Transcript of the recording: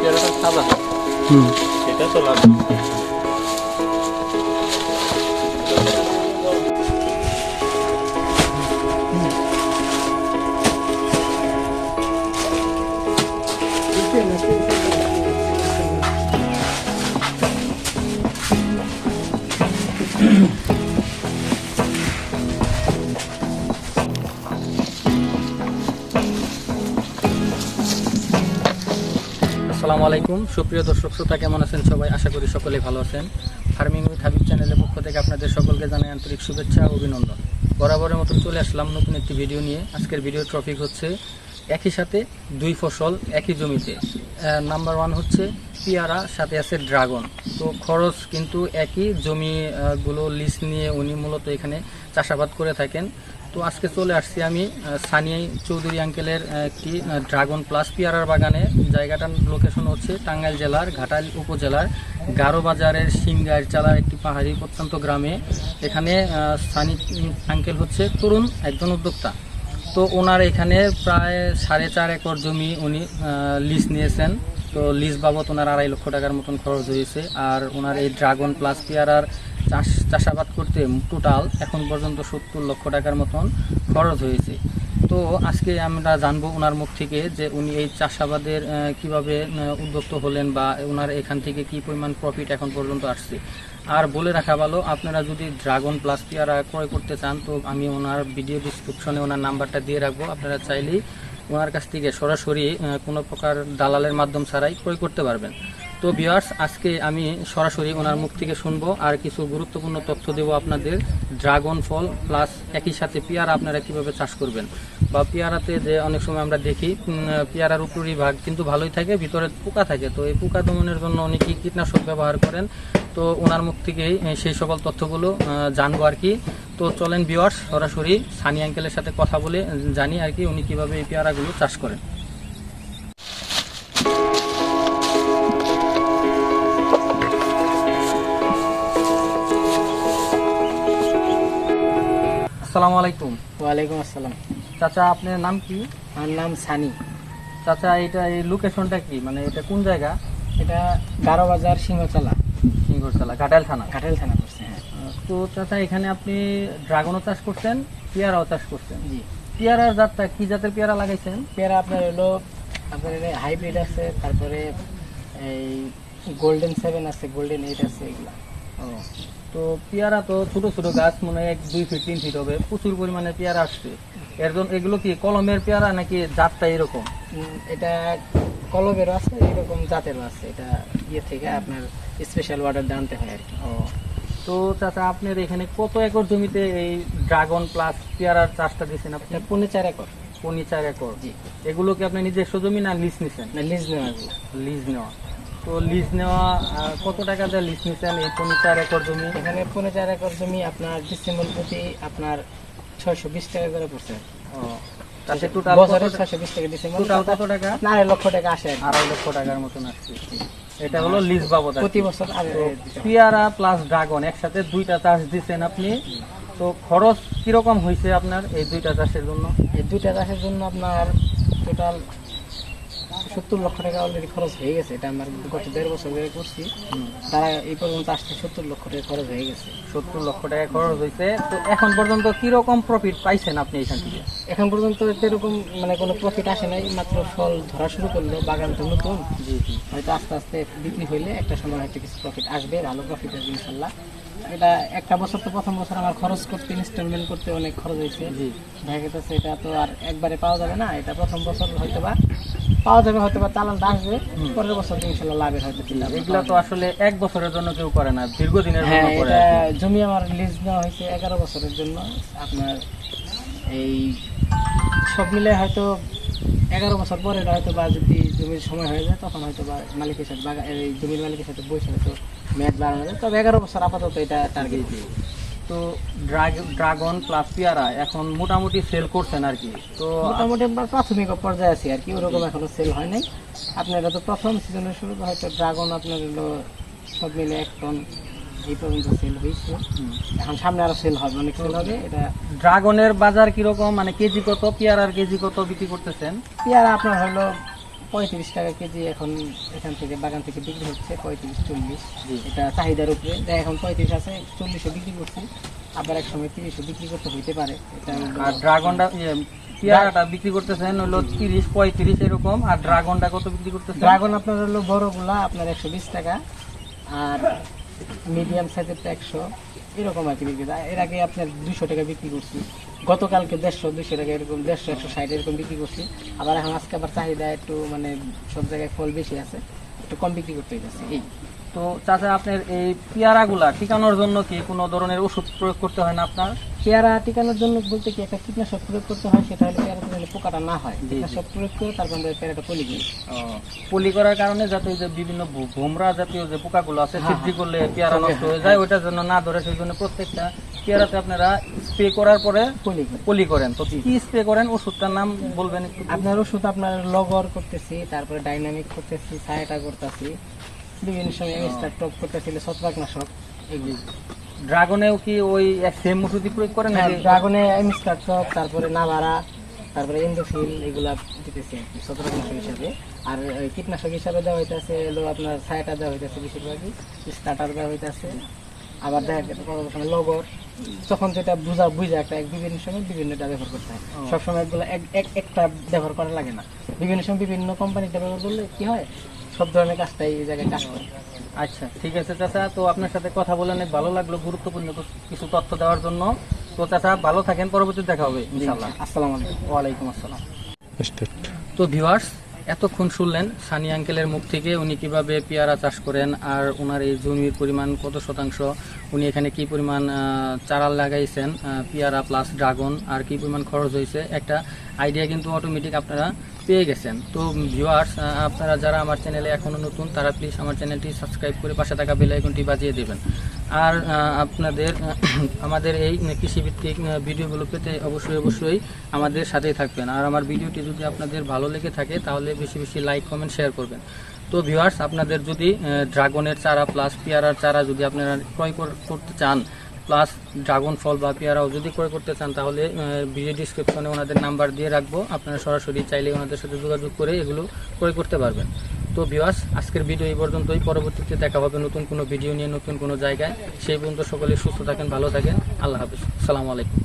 পেয়ারাটা সাদা হয় সেটা তো লাভ। আসসালামু আলাইকুম সুপ্রিয় দর্শক শ্রোতা, কেমন আছেন সবাই? আশা করি সকলেই ভালো আছেন। ফার্মিং উইথ হাবিব চ্যানেলের পক্ষ থেকে আপনাদের সকলকে জানাই আন্তরিক শুভেচ্ছা ও অভিনন্দন। বরাবরের মতন চলে আসলাম নতুন একটি ভিডিও নিয়ে। আজকের ভিডিওর টপিক হচ্ছে একই সাথে দুই ফসল একই জমিতে। নাম্বার 1 হচ্ছে পেয়ারা, সাথে আছে ড্রাগন। তো খরচ কিন্তু একই, জমিগুলো লিজ নিয়ে উনি মূলত এখানে চাষাবাদ করে থাকেন। তো আজকে চলে আসছি আমি সানি চৌধুরী আঙ্কেলের একটি ড্রাগন প্লাস পেয়ারার বাগানে। জায়গাটার লোকেশন হচ্ছে টাঙ্গাইল জেলার ঘাটাইল উপজেলার গারো বাজারের সিংগাইর চালার একটি পাহাড়ি প্রত্যন্ত গ্রামে। এখানে সানি আঙ্কেল হচ্ছে তরুণ একজন উদ্যোক্তা। তো ওনার এখানে প্রায় 4.5 একর জমি উনি লিজ নিয়েছেন। তো লিজ বাবদ ওনার 2.5 লক্ষ টাকার মতন খরচ হয়েছে। আর ওনার এই ড্রাগন প্লাস পেয়ারার চাষাবাদ করতে টোটাল এখন পর্যন্ত 70 লক্ষ টাকার মতন খরচ হয়েছে। তো আজকে আমরা জানবো ওনার মুখ থেকে যে উনি এই চাষাবাদের কিভাবে উদ্যোক্ত হলেন, বা ওনার এখান থেকে কি পরিমাণ প্রফিট এখন পর্যন্ত আসছে। আর বলে রাখা ভালো, আপনারা যদি ড্রাগন প্লাস পেয়ারা ক্রয় করতে চান তো আমি ওনার ভিডিও ডিসক্রিপশনে ওনার নাম্বারটা দিয়ে রাখবো। আপনারা চাইলেই ওনার কাছ থেকে সরাসরি কোনো প্রকার দালালের মাধ্যম ছাড়াই ক্রয় করতে পারবেন। তো ভিউয়ার্স, আজকে আমি সরাসরি ওনার মুখ থেকে শুনবো আর কিছু গুরুত্বপূর্ণ তথ্য দেবো আপনাদের। ড্রাগন ফল প্লাস একই সাথে পেয়ারা আপনারা কিভাবে চাষ করবেন, বা পেয়ারাতে যে অনেক সময় আমরা দেখি পেয়ারার উপরি ভাগ কিন্তু ভালোই থাকে, ভিতরে পোকা থাকে। তো এই পোকা দমনের জন্য উনি কি কীটনাশক ব্যবহার করেন, তো ওনার মুখ থেকেই সেই সকল তথ্যগুলো জানবো আর কি। তো চলেন ভিউয়ার্স, সরাসরি সানি আঙ্কেলের সাথে কথা বলে জানি আর কি উনি কিভাবে এই পেয়ারাগুলো চাষ করেন। আসসালামু আলাইকুম। ওয়ালাইকুম আসসালাম। চাচা, আপনার নাম কি? আমার নাম সানি। চাচা, এটা এই লোকেশনটা কি, মানে এটা কোন জায়গা? এটা গারো বাজার সিংহচালা, সিংহরচালা, ঘাটাইল থানা। ঘাটাইল থানা করছে। হ্যাঁ। তো চাচা, এখানে আপনি ড্রাগনও চাষ করছেন, পেয়ারাও চাষ করছেন। জি। পেয়ারার জাতটা কি জাতের পেয়ারা লাগাইছেন? পেয়ারা আপনার হলো আপনার হাইব্রিড আছে, তারপরে এই গোল্ডেন 7 আছে, গোল্ডেন 8 আছে, এগুলা। ও, তো পেয়ারা তো ছোট ছোট গাছ, মনে হয় 2 ফিট 3 ফিট হবে, প্রচুর পরিমাণে পেয়ারা আসছে। এর জন্য এগুলো কি কলমের পেয়ারা নাকি জাতটা এরকম? এটা কলমেরও আছে, এরকম জাতেরও আছে। এটা ইয়ে থেকে আপনার স্পেশাল অর্ডার আনতে হয় আর কি। ও, তো চাচা, আপনার এখানে কত একর জমিতে এই ড্রাগন প্লাস পেয়ারার চাষটা দিয়েছেন আপনি? 4.5 একর। 4.5 একর। জি। এগুলো কি আপনি নিজস্ব জমি না লিজ নিছেন? না, লিজ নেওয়া এগুলো। লিজ নেওয়া। তো লিজ নেওয়া কত টাকা দিয়ে লিজ নিছেন এই 4.5 একর জমি? এখানে 4.5 একর জমি আপনার ডিসেম্বর প্রতি আপনার 620 টাকা করে পড়ছে। ও, তাতে টোটাল বছরে 620 টাকা ডিসেম্বর। টোটাল কত টাকা? 2.5 লক্ষ টাকা আসে। 2.5 লক্ষ টাকার মতন আসছে। এটা হলো লিজ বাবদ আর কি। প্রতি বছর। আর পেয়ারা প্লাস ড্রাগন একসাথে 2টা চাষ দিচ্ছেন আপনি। তো খরচ কিরকম হয়েছে আপনার এই 2টা চাষের জন্য? এই 2টা চাষের জন্য আপনার টোটাল 70 লক্ষ টাকা অলরেডি খরচ হয়ে গেছে। এটা আমার গত 1.5 বছর ধরে করছি। তারা এই পর্যন্ত আসতে 70 লক্ষ টাকা খরচ হয়ে গেছে। 70 লক্ষ টাকা খরচ হয়েছে। তো এখন পর্যন্ত কিরকম প্রফিট পাইছেন আপনি এখান থেকে? এখন পর্যন্ত এরকম মানে কোনো প্রফিট আসে নাই, মাত্র ফল ধরা শুরু করলো। বাগান তো নতুন, জি জি। হয়তো আস্তে আস্তে বিক্রি হইলে একটা সময় হয়তো কিছু প্রফিট আসবে, ভালো প্রফিট আসবে ইনশাল্লাহ। এটা একটা বছর তো প্রথম বছর আমার খরচ করতে, ইনস্টলমেন্ট করতে অনেক খরচ হয়েছে। জি। দেখা গেছে এটা তো আর একবারে পাওয়া যাবে না। এটা প্রথম বছর হয়তো বা পাওয়া যাবে, হয়তো বা চালানটা আসবে, পরের বছর ইনশাল্লাহ লাভের হয়তো। এগুলা তো আসলে 1 বছরের জন্য কেউ করে না, দীর্ঘদিনের জন্য হ্যাঁ, করে। এটা জমি আমার লিজ নেওয়া হয়েছে 11 বছরের জন্য। আপনার এই সব মিলে হয়তো 11 বছর পরে হয়তো বা যদি জমির সময় হয়ে যায় তখন হয়তো বা মালিকের সাথে এই জমির মালিকের সাথে বসে হয়তো মেয়াদ বাড়ানো যায়। তবে 11 বছর আপাতত এটা টার্গেট দিয়ে। তো ড্রাগন প্লাস পেয়ারা এখন মোটামুটি সেল করছেন আর কি। তো মোটামুটি আমরা প্রাথমিক পর্যায়ে আছি আর কি, ওরকম এখনো সেল হয় নাই। আপনার এটা তো প্রথম সিজনের শুরু, হয়তো ড্রাগন আপনার হলো সব মিলে 1 টন এই পর্যন্ত সেল হয়েছে। এখন সামনে আরো সেল হবে, অনেক সেল হবে। এটা ড্রাগনের বাজার কিরকম, মানে কেজি কত, পেয়ারার কেজি কত বিক্রি করতেছেন? পেয়ারা আপনার হলো 35 টাকা কেজি এখন এখান থেকে বাগান থেকে বিক্রি হচ্ছে 35-40। জি। এটা চাহিদার উপরে, এখন 35 আছে, 40-ও বিক্রি করছি, আবার এক সময় 30-ও বিক্রি করতে হইতে পারে। এটা আর ড্রাগনটা পেয়ারাটা বিক্রি করতেছেন হলো 30-35 এরকম, আর ড্রাগনটা কত বিক্রি করতেছেন? ড্রাগন আপনার হলো বড়গুলা আপনার 120 টাকা, আর মিডিয়াম সাইজের 100 এরকম আর কি বিক্রি হয়। এর আগে আপনার 200 টাকা বিক্রি করছি, গতকালকে 150-200 টাকা এরকম, 150-160 এরকম বিক্রি করছি। আবার এখন আজকে আবার চাহিদা একটু মানে সব জায়গায় ফল বেশি আছে, একটু কম বিক্রি করতে হইতেছে এই। তো চাচা আপনার এই পেয়ারাগুলা টিকানোর জন্য কি কোনো ধরনের ওষুধ প্রয়োগ করতে হয় না আপনার? পেয়ারা টিকানোর জন্য বলতে কি একটা কীটনাশক প্রয়োগ করতে হয়, সেটা হলে পেয়ারাতে যেন পোকাটা না হয়, কীটনাশক প্রয়োগ করে তারপর আমরা পেয়ারাটা পলি করি। পলি করার কারণে যাতে যে বিভিন্ন ভোমরা জাতীয় যে পোকাগুলো আছে হ্যাঁ, বৃদ্ধি করলে পেয়ারা নষ্ট হয়ে যায়, ওইটার জন্য না ধরে সেই জন্য প্রত্যেকটা পেয়ারাতে আপনারা স্প্রে করার পরে পলি করি। পলি করেন। তো কি স্প্রে করেন, ওষুধটার নাম বলবেন একটু? আপনার ওষুধ আপনার লগর করতেছি, তারপরে ডাইনামিক করতেছি, সায়াটা করতেছি, বিভিন্ন সময় এক্সট্রা টপ করতেছিল, ছত্রাকনাশক এগুলি। ড্রাগনেও কি ওই সেম ওষুধই প্রয়োগ করেন? ড্রাগনে এমিস্টার টপ, তারপরে নাভারা, তারপরে ইন্ডোফিল এগুলা দিতেছি আর কি ছত্রাকনাশক হিসাবে। আর ওই কীটনাশক হিসাবে দেওয়া হইতেছে হলো আপনার সায়াটা দেওয়া হইতেছে বেশিরভাগই, স্টার্টার দেওয়া হইতেছে, আবার দেখা গেছে লগর, তখন যেটা বুঝা একটা বিভিন্ন সময় বিভিন্নটা ব্যবহার করতে হয়। সবসময় এগুলো একটা ব্যবহার করা লাগে না, বিভিন্ন সময় বিভিন্ন কোম্পানিটা ব্যবহার করলে কি হয়, সব ধরনের কাজটাই এই জায়গায় কাজ করে। আচ্ছা, ঠিক আছে চাচা, তো আপনার সাথে কথা বলে অনেক ভালো লাগলো, গুরুত্বপূর্ণ কিছু তথ্য দেওয়ার জন্য। তো চাচা ভালো থাকেন, পরবর্তী দেখা হবে ইনশাআল্লাহ। আসসালামু আলাইকুম। ওয়ালাইকুম আসসালাম। তো ভিউয়ার্স, এতক্ষণ শুনলেন সানি আঙ্কেলের মুখ থেকে উনি কিভাবে পেয়ারা চাষ করেন, আর ওনার এই জমির পরিমাণ কত শতাংশ, উনি এখানে কি পরিমাণ চারা লাগাইছেন পেয়ারা প্লাস ড্রাগন, আর কি পরিমাণ খরচ হয়েছে, একটা আইডিয়া কিন্তু অটোমেটিক আপনারা পেয়ে গেছেন। তো ভিউয়ার্স, আপনারা যারা আমার চ্যানেলে এখনও নতুন, তারা প্লিজ আমার চ্যানেলটি সাবস্ক্রাইব করে পাশে থাকা বেল আইকনটি বাজিয়ে দেবেন। আর আপনাদের আমাদের এই কৃষিভিত্তিক ভিডিওগুলো পেতে অবশ্যই আমাদের সাথেই থাকবেন। আর আমার ভিডিওটি যদি আপনাদের ভালো লেগে থাকে তাহলে বেশি বেশি লাইক, কমেন্ট, শেয়ার করবেন। তো ভিউয়ার্স, আপনাদের যদি ড্রাগনের চারা প্লাস পেয়ারার চারা যদি আপনারা ক্রয় করতে চান, প্লাস ড্রাগন ফল বা পেয়ারাও যদি ক্রয় করতে চান, তাহলে ভিডিও ডিসক্রিপশনে ওনাদের নাম্বার দিয়ে রাখবো, আপনারা সরাসরি চাইলে ওনাদের সাথে যোগাযোগ করে এগুলো ক্রয় করতে পারবেন। তো ভিউয়ার্স, আজকের ভিডিও এই পর্যন্তই, পরবর্তীতে দেখা হবে নতুন কোনো ভিডিও নিয়ে, নতুন কোনো জায়গায়। সেই পর্যন্ত সকলে সুস্থ থাকেন, ভালো থাকেন, আল্লাহ হাফিজ, আসসালামু আলাইকুম।